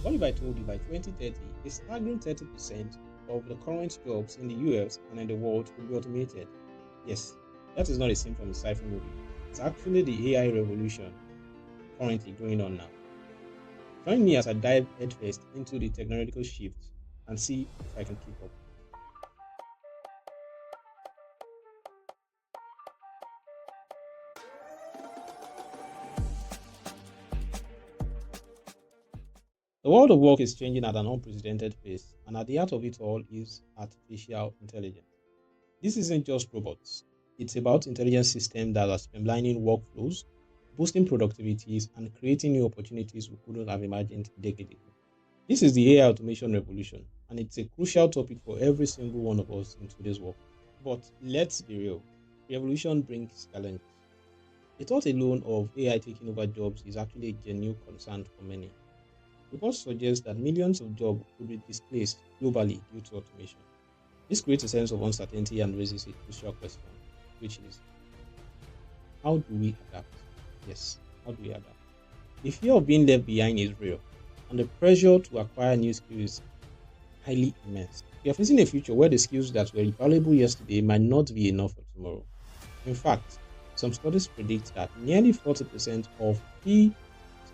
What if I told you by 2030, a staggering 30% of the current jobs in the US and in the world will be automated? Yes, that is not a scene from a sci-fi movie. It's actually the AI revolution currently going on now. Join me as I dive headfirst into the technological shift and see if I can keep up. The world of work is changing at an unprecedented pace, and at the heart of it all is artificial intelligence. This isn't just robots, it's about intelligent systems that are streamlining workflows, boosting productivities, and creating new opportunities we couldn't have imagined a decade ago. This is the AI automation revolution, and it's a crucial topic for every single one of us in today's work. But let's be real, revolution brings challenges. The thought alone of AI taking over jobs is actually a genuine concern for many. Reports suggest that millions of jobs could be displaced globally due to automation. This creates a sense of uncertainty and raises a crucial question, which is how do we adapt? Yes, how do we adapt? The fear of being left behind is real, and the pressure to acquire new skills is highly immense. We are facing a future where the skills that were valuable yesterday might not be enough for tomorrow. In fact, some studies predict that nearly 40% of key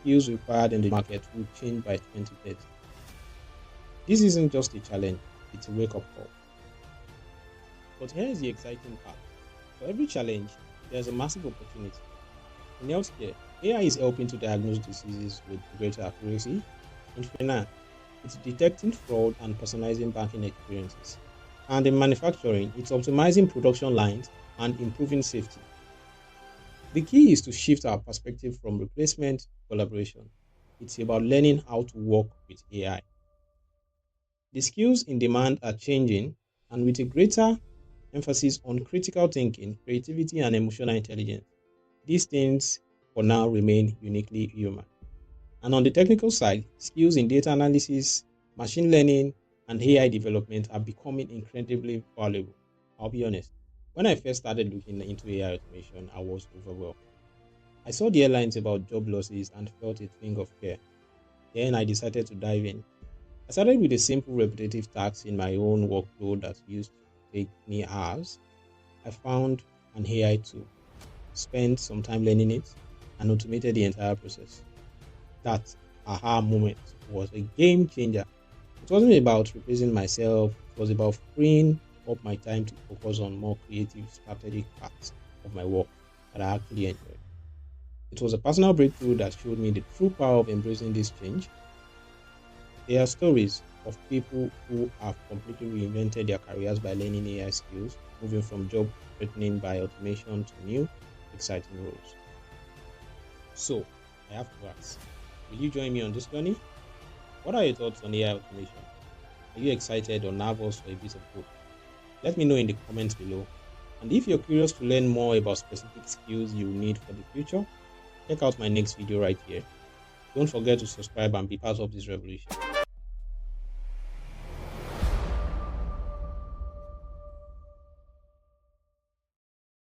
skills required in the market will change by 2030. This isn't just a challenge, it's a wake up call. But here is the exciting part. For every challenge, there's a massive opportunity. In healthcare, AI is helping to diagnose diseases with greater accuracy. In finance, it's detecting fraud and personalizing banking experiences. And in manufacturing, it's optimizing production lines and improving safety. The key is to shift our perspective from replacement to collaboration. It's about learning how to work with AI. The skills in demand are changing, and with a greater emphasis on critical thinking, creativity, and emotional intelligence, these things for now remain uniquely human. And on the technical side, skills in data analysis, machine learning, and AI development are becoming incredibly valuable. I'll be honest. When I first started looking into AI automation, I was overwhelmed. I saw the headlines about job losses and felt a twinge of fear. Then I decided to dive in. I started with a simple repetitive task in my own workflow that used to take me hours. I found an AI tool, spent some time learning it, and automated the entire process. That aha moment was a game changer. It wasn't about replacing myself, it was about freeing up my time to focus on more creative, strategic parts of my work that I actually enjoy. It was a personal breakthrough that showed me the true power of embracing this change. There are stories of people who have completely reinvented their careers by learning AI skills, moving from job threatening by automation to new, exciting roles. So, I have to ask, will you join me on this journey? What are your thoughts on AI automation? Are you excited or nervous for a bit of both? Let me know in the comments below. And if you're curious to learn more about specific skills you need for the future, check out my next video right here. Don't forget to subscribe and be part of this revolution.